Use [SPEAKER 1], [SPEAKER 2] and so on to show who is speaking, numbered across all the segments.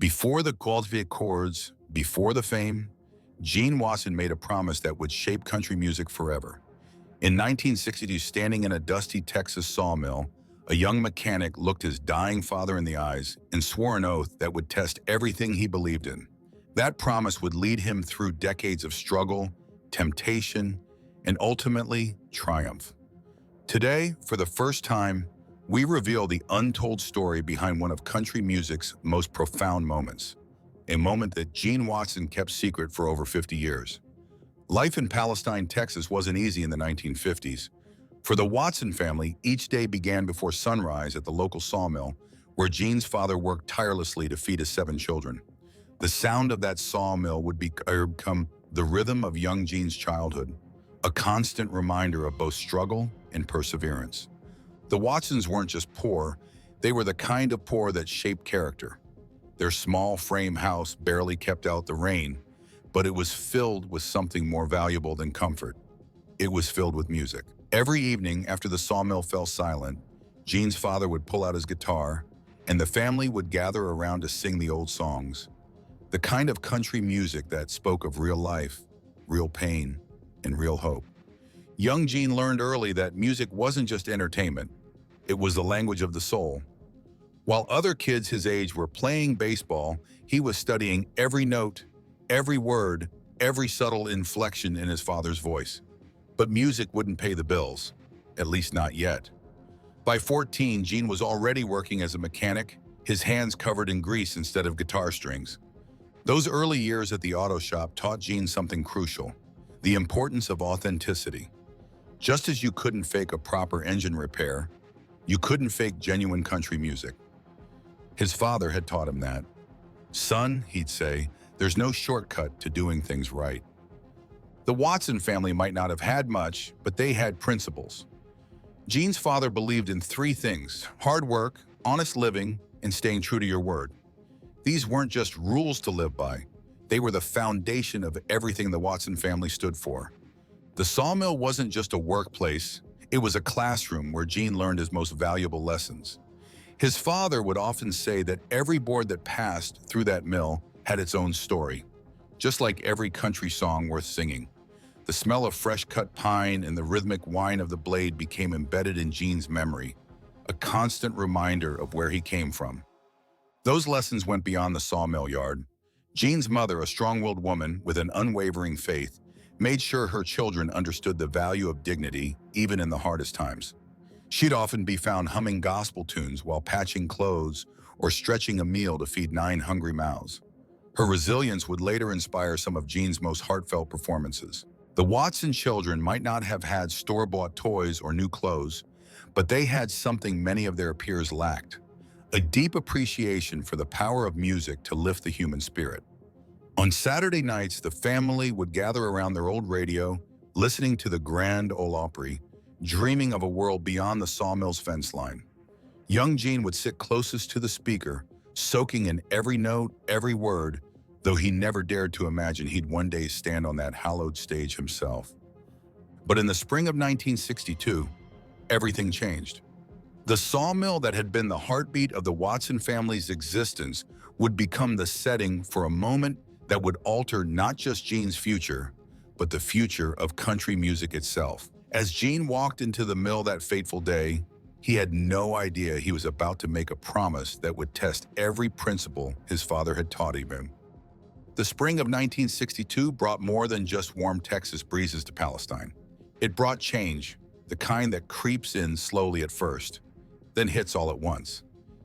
[SPEAKER 1] Before the Goldviet chords, before the fame, Gene Watson made a promise that would shape country music forever. In 1962, standing in a dusty Texas sawmill, a young mechanic looked his dying father in the eyes and swore an oath that would test everything he believed in. That promise would lead him through decades of struggle, temptation, and ultimately triumph. Today, for the first time, we reveal the untold story behind one of country music's most profound moments, a moment that Gene Watson kept secret for over 50 years. Life in Palestine, Texas wasn't easy in the 1950s. For the Watson family, each day began before sunrise at the local sawmill, where Gene's father worked tirelessly to feed his 7 children. The sound of that sawmill would become the rhythm of young Gene's childhood, a constant reminder of both struggle and perseverance. The Watsons weren't just poor, they were the kind of poor that shaped character. Their small frame house barely kept out the rain, but it was filled with something more valuable than comfort. It was filled with music. Every evening after the sawmill fell silent, Gene's father would pull out his guitar, and the family would gather around to sing the old songs. The kind of country music that spoke of real life, real pain, and real hope. Young Gene learned early that music wasn't just entertainment, it was the language of the soul. While other kids his age were playing baseball, he was studying every note, every word, every subtle inflection in his father's voice. But music wouldn't pay the bills, at least not yet. By 14, Gene was already working as a mechanic, his hands covered in grease instead of guitar strings. Those early years at the auto shop taught Gene something crucial: the importance of authenticity. Just as you couldn't fake a proper engine repair, you couldn't fake genuine country music. His father had taught him that. "Son," he'd say, "there's no shortcut to doing things right." The Watson family might not have had much, but they had principles. Gene's father believed in 3 things: hard work, honest living, and staying true to your word. These weren't just rules to live by. They were the foundation of everything the Watson family stood for. The sawmill wasn't just a workplace, it was a classroom where Gene learned his most valuable lessons. His father would often say that every board that passed through that mill had its own story, just like every country song worth singing. The smell of fresh-cut pine and the rhythmic whine of the blade became embedded in Gene's memory, a constant reminder of where he came from. Those lessons went beyond the sawmill yard. Gene's mother, a strong-willed woman with an unwavering faith, made sure her children understood the value of dignity even in the hardest times. She'd often be found humming gospel tunes while patching clothes or stretching a meal to feed 9 hungry mouths. Her resilience would later inspire some of Gene's most heartfelt performances. The Watson children might not have had store-bought toys or new clothes, but they had something many of their peers lacked: a deep appreciation for the power of music to lift the human spirit. On Saturday nights, the family would gather around their old radio, listening to the Grand Ole Opry, dreaming of a world beyond the sawmill's fence line. Young Gene would sit closest to the speaker, soaking in every note, every word, though he never dared to imagine he'd one day stand on that hallowed stage himself. But in the spring of 1962, everything changed. The sawmill that had been the heartbeat of the Watson family's existence would become the setting for a moment that would alter not just Gene's future, but the future of country music itself. As Gene walked into the mill that fateful day, he had no idea he was about to make a promise that would test every principle his father had taught him. The spring of 1962 brought more than just warm Texas breezes to Palestine. It brought change, the kind that creeps in slowly at first, then hits all at once.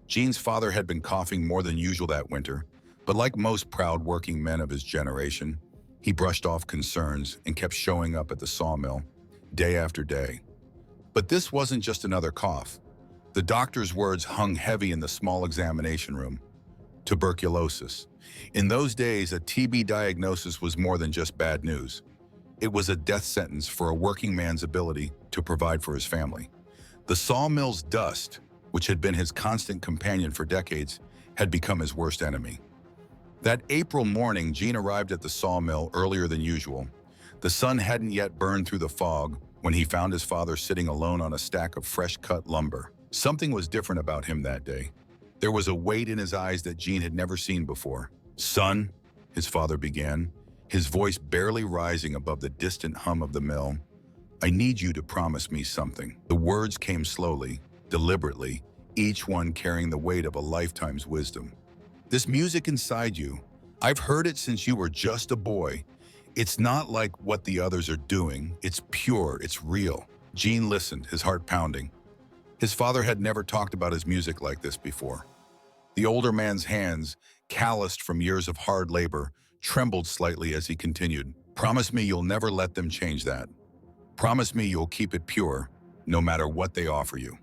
[SPEAKER 1] Gene's father had been coughing more than usual that winter, but like most proud working men of his generation, he brushed off concerns and kept showing up at the sawmill day after day. But this wasn't just another cough. The doctor's words hung heavy in the small examination room: tuberculosis. In those days, a TB diagnosis was more than just bad news. It was a death sentence for a working man's ability to provide for his family. The sawmill's dust, which had been his constant companion for decades, had become his worst enemy. That April morning, Gene arrived at the sawmill earlier than usual. The sun hadn't yet burned through the fog when he found his father sitting alone on a stack of fresh-cut lumber. Something was different about him that day. There was a weight in his eyes that Gene had never seen before. "Son," his father began, his voice barely rising above the distant hum of the mill, "I need you to promise me something." The words came slowly, deliberately, each one carrying the weight of a lifetime's wisdom. "This music inside you, I've heard it since you were just a boy. It's not like what the others are doing. It's pure, it's real." Gene listened, his heart pounding. His father had never talked about his music like this before. The older man's hands, calloused from years of hard labor, trembled slightly as he continued. "Promise me you'll never let them change that. Promise me you'll keep it pure, no matter what they offer you."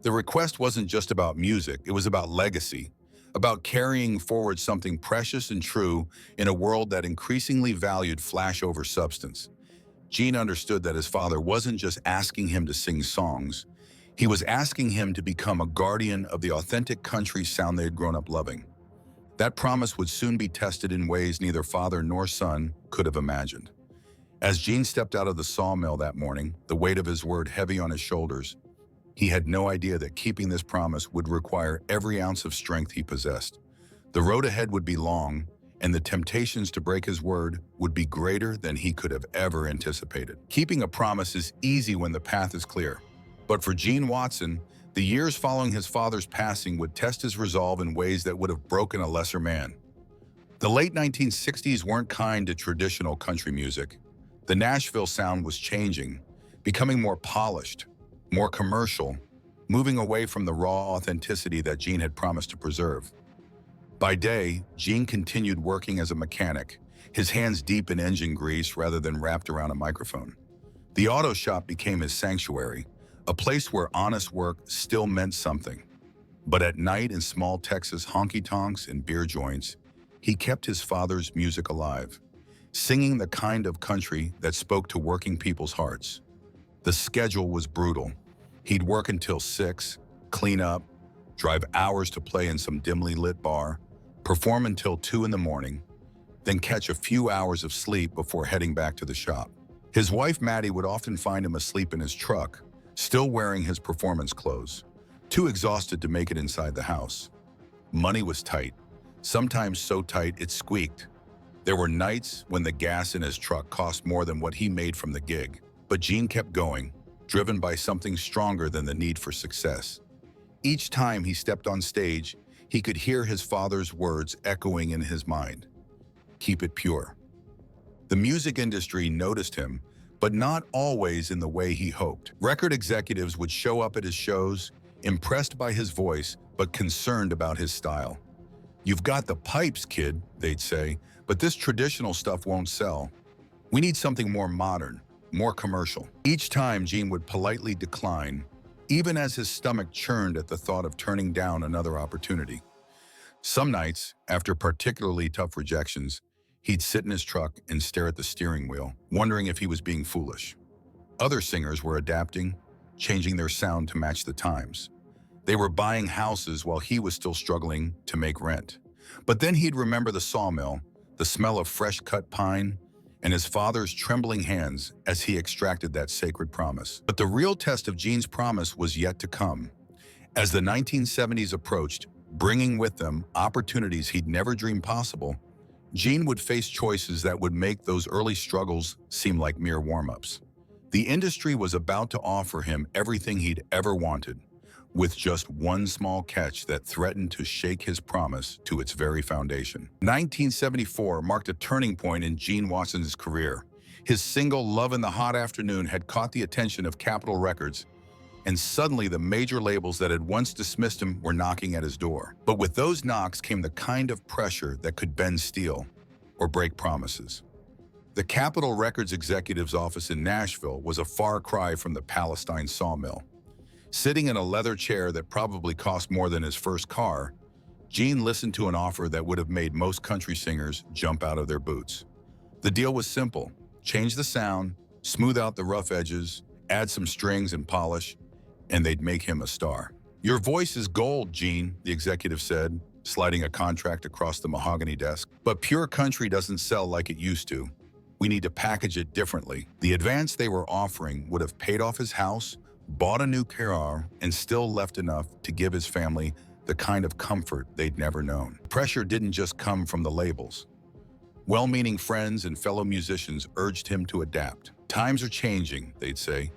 [SPEAKER 1] The request wasn't just about music, it was about legacy, about carrying forward something precious and true in a world that increasingly valued flash over substance. Gene understood that his father wasn't just asking him to sing songs, he was asking him to become a guardian of the authentic country sound they had grown up loving. That promise would soon be tested in ways neither father nor son could have imagined. As Gene stepped out of the sawmill that morning, the weight of his word heavy on his shoulders, he had no idea that keeping this promise would require every ounce of strength he possessed. The road ahead would be long, and the temptations to break his word would be greater than he could have ever anticipated. Keeping a promise is easy when the path is clear. But for Gene Watson, the years following his father's passing would test his resolve in ways that would have broken a lesser man. The late 1960s weren't kind to traditional country music. The Nashville sound was changing, becoming more polished, more commercial, moving away from the raw authenticity that Gene had promised to preserve. By day, Gene continued working as a mechanic, his hands deep in engine grease rather than wrapped around a microphone. The auto shop became his sanctuary, a place where honest work still meant something. But at night in small Texas honky-tonks and beer joints, he kept his father's music alive, singing the kind of country that spoke to working people's hearts. The schedule was brutal. He'd work until 6, clean up, drive hours to play in some dimly lit bar, perform until 2 in the morning, then catch a few hours of sleep before heading back to the shop. His wife, Maddie, would often find him asleep in his truck, still wearing his performance clothes, too exhausted to make it inside the house. Money was tight, sometimes so tight it squeaked. There were nights when the gas in his truck cost more than what he made from the gig. But Gene kept going, driven by something stronger than the need for success. Each time he stepped on stage, he could hear his father's words echoing in his mind. "Keep it pure." The music industry noticed him, but not always in the way he hoped. Record executives would show up at his shows, impressed by his voice, but concerned about his style. "You've got the pipes, kid," they'd say, "but this traditional stuff won't sell. We need something more modern, more commercial." Each time Gene would politely decline, even as his stomach churned at the thought of turning down another opportunity. Some nights, after particularly tough rejections, he'd sit in his truck and stare at the steering wheel, wondering if he was being foolish. Other singers were adapting, changing their sound to match the times. They were buying houses while he was still struggling to make rent. But then he'd remember the sawmill, the smell of fresh-cut pine, and his father's trembling hands as he extracted that sacred promise. But the real test of Gene's promise was yet to come. As the 1970s approached, bringing with them opportunities he'd never dreamed possible, Gene would face choices that would make those early struggles seem like mere warm-ups. The industry was about to offer him everything he'd ever wanted, with just one small catch that threatened to shake his promise to its very foundation. 1974 marked a turning point in Gene Watson's career. His single "Love in the Hot Afternoon" had caught the attention of Capitol Records, and suddenly the major labels that had once dismissed him were knocking at his door. But with those knocks came the kind of pressure that could bend steel or break promises. The Capitol Records executive's office in Nashville was a far cry from the Palestine sawmill. Sitting in a leather chair that probably cost more than his first car, Gene listened to an offer that would have made most country singers jump out of their boots. The deal was simple: change the sound, smooth out the rough edges, add some strings and polish, and they'd make him a star. "Your voice is gold, Gene," the executive said, sliding a contract across the mahogany desk. "But pure country doesn't sell like it used to. We need to package it differently." The advance they were offering would have paid off his house, bought a new car, and still left enough to give his family the kind of comfort they'd never known. Pressure didn't just come from the labels. Well-meaning friends and fellow musicians urged him to adapt. Times are changing, they'd say.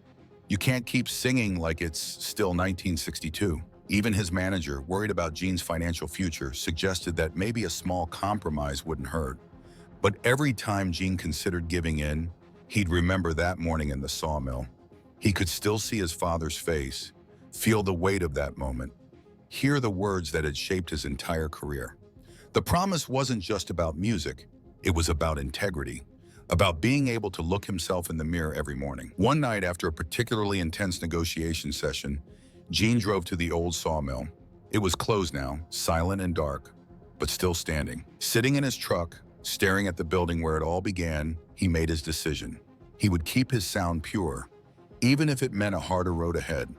[SPEAKER 1] You can't keep singing like it's still 1962. Even his manager, worried about Gene's financial future, suggested that maybe a small compromise wouldn't hurt. But every time Gene considered giving in, he'd remember that morning in the sawmill. He could still see his father's face, feel the weight of that moment, hear the words that had shaped his entire career. The promise wasn't just about music, it was about integrity, about being able to look himself in the mirror every morning. One night after a particularly intense negotiation session, Gene drove to the old sawmill. It was closed now, silent and dark, but still standing. Sitting in his truck, staring at the building where it all began, he made his decision. He would keep his sound pure, even if it meant a harder road ahead.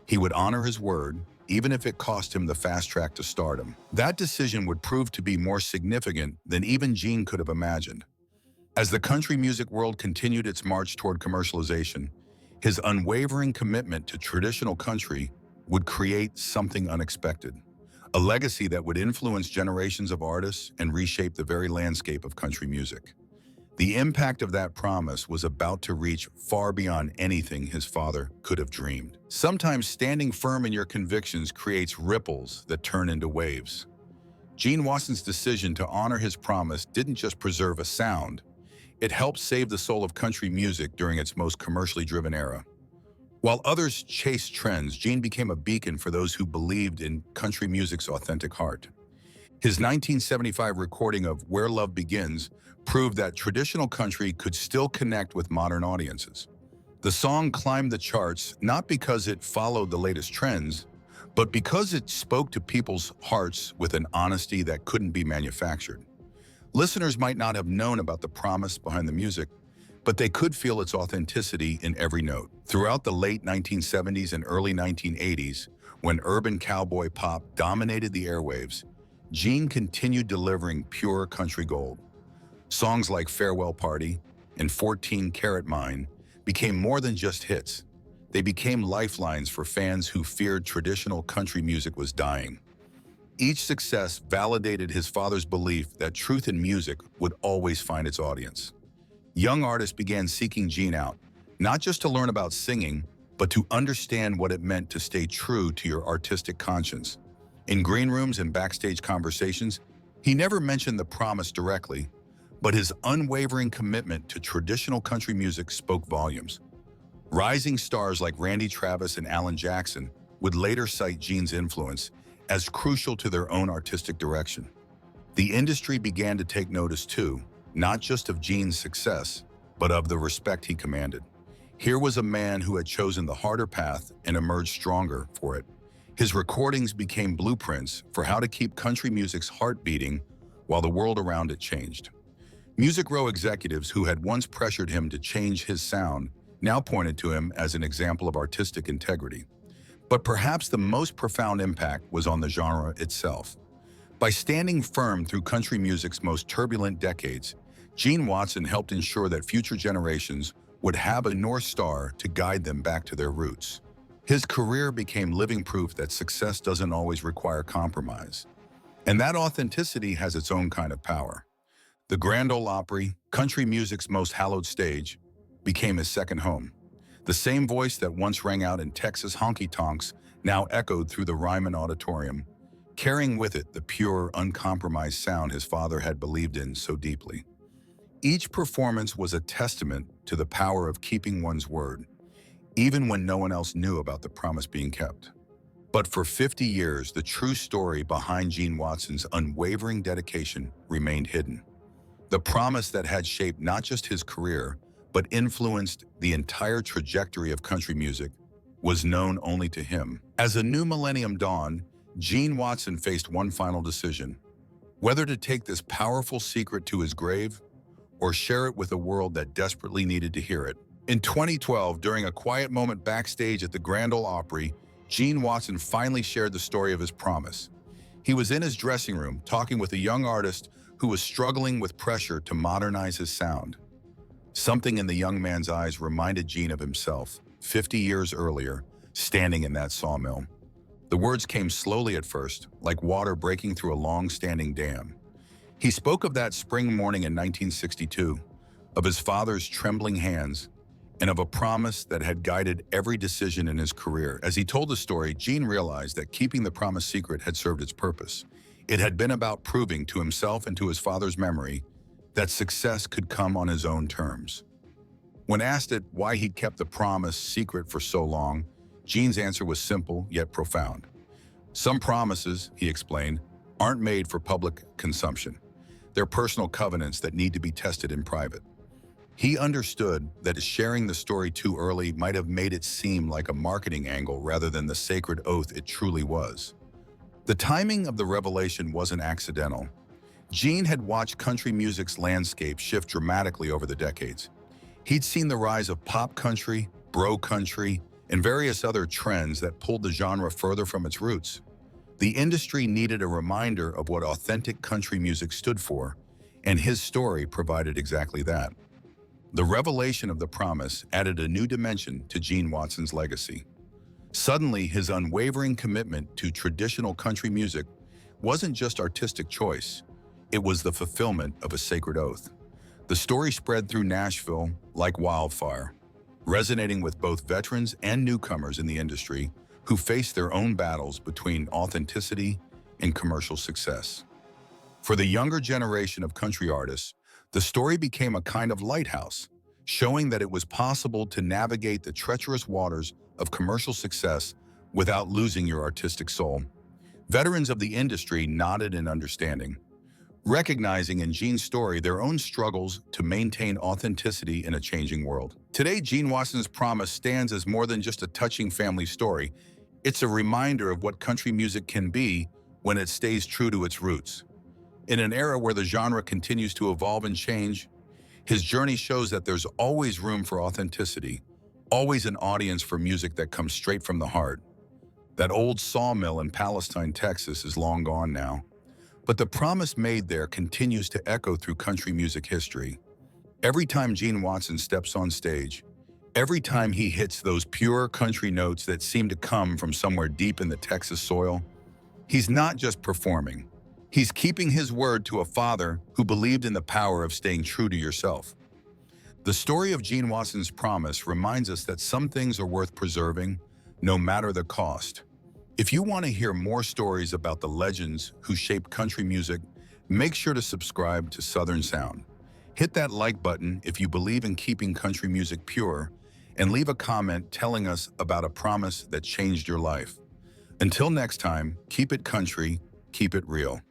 [SPEAKER 1] He would honor his word, even if it cost him the fast track to stardom. That decision would prove to be more significant than even Gene could have imagined. As the country music world continued its march toward commercialization, his unwavering commitment to traditional country would create something unexpected, a legacy that would influence generations of artists and reshape the very landscape of country music. The impact of that promise was about to reach far beyond anything his father could have dreamed. Sometimes standing firm in your convictions creates ripples that turn into waves. Gene Watson's decision to honor his promise didn't just preserve a sound, it helped save the soul of country music during its most commercially driven era. While others chased trends, Gene became a beacon for those who believed in country music's authentic heart. His 1975 recording of Where Love Begins proved that traditional country could still connect with modern audiences. The song climbed the charts not because it followed the latest trends, but because it spoke to people's hearts with an honesty that couldn't be manufactured. Listeners might not have known about the promise behind the music, but they could feel its authenticity in every note. Throughout the late 1970s and early 1980s, when urban cowboy pop dominated the airwaves, Gene continued delivering pure country gold. Songs like Farewell Party and 14 Karat Mine became more than just hits. They became lifelines for fans who feared traditional country music was dying. Each success validated his father's belief that truth in music would always find its audience. Young artists began seeking Gene out, not just to learn about singing, but to understand what it meant to stay true to your artistic conscience. In green rooms and backstage conversations, he never mentioned the promise directly, but his unwavering commitment to traditional country music spoke volumes. Rising stars like Randy Travis and Alan Jackson would later cite Gene's influence as crucial to their own artistic direction. The industry began to take notice too, not just of Gene's success, but of the respect he commanded. Here was a man who had chosen the harder path and emerged stronger for it. His recordings became blueprints for how to keep country music's heart beating while the world around it changed. Music Row executives who had once pressured him to change his sound now pointed to him as an example of artistic integrity. But perhaps the most profound impact was on the genre itself. By standing firm through country music's most turbulent decades, Gene Watson helped ensure that future generations would have a North Star to guide them back to their roots. His career became living proof that success doesn't always require compromise. And that authenticity has its own kind of power. The Grand Ole Opry, country music's most hallowed stage, became his second home. The same voice that once rang out in Texas honky-tonks now echoed through the Ryman Auditorium, carrying with it the pure, uncompromised sound his father had believed in so deeply. Each performance was a testament to the power of keeping one's word, even when no one else knew about the promise being kept. But for 50 years, the true story behind Gene Watson's unwavering dedication remained hidden. The promise that had shaped not just his career, but influenced the entire trajectory of country music was known only to him. As a new millennium dawned, Gene Watson faced one final decision: whether to take this powerful secret to his grave or share it with a world that desperately needed to hear it. In 2012, during a quiet moment backstage at the Grand Ole Opry, Gene Watson finally shared the story of his promise. He was in his dressing room talking with a young artist who was struggling with pressure to modernize his sound. Something in the young man's eyes reminded Gene of himself, 50 years earlier, standing in that sawmill. The words came slowly at first, like water breaking through a long-standing dam. He spoke of that spring morning in 1962, of his father's trembling hands, and of a promise that had guided every decision in his career. As he told the story, Gene realized that keeping the promise secret had served its purpose. It had been about proving to himself and to his father's memory that success could come on his own terms. When asked why he'd kept the promise secret for so long, Gene's answer was simple yet profound. Some promises, he explained, aren't made for public consumption. They're personal covenants that need to be tested in private. He understood that sharing the story too early might have made it seem like a marketing angle rather than the sacred oath it truly was. The timing of the revelation wasn't accidental. Gene had watched country music's landscape shift dramatically over the decades. He'd seen the rise of pop country, bro country, and various other trends that pulled the genre further from its roots. The industry needed a reminder of what authentic country music stood for, and his story provided exactly that. The revelation of the promise added a new dimension to Gene Watson's legacy. Suddenly, his unwavering commitment to traditional country music wasn't just artistic choice, it was the fulfillment of a sacred oath. The story spread through Nashville like wildfire, resonating with both veterans and newcomers in the industry who faced their own battles between authenticity and commercial success. For the younger generation of country artists, the story became a kind of lighthouse, showing that it was possible to navigate the treacherous waters of commercial success without losing your artistic soul. Veterans of the industry nodded in understanding, recognizing in Gene's story their own struggles to maintain authenticity in a changing world. Today, Gene Watson's promise stands as more than just a touching family story. It's a reminder of what country music can be when it stays true to its roots. In an era where the genre continues to evolve and change, his journey shows that there's always room for authenticity, always an audience for music that comes straight from the heart. That old sawmill in Palestine, Texas is long gone now, but the promise made there continues to echo through country music history. Every time Gene Watson steps on stage, every time he hits those pure country notes that seem to come from somewhere deep in the Texas soil, he's not just performing. He's keeping his word to a father who believed in the power of staying true to yourself. The story of Gene Watson's promise reminds us that some things are worth preserving, no matter the cost. If you want to hear more stories about the legends who shaped country music, make sure to subscribe to Southern Sound. Hit that like button if you believe in keeping country music pure, and leave a comment telling us about a promise that changed your life. Until next time, keep it country, keep it real.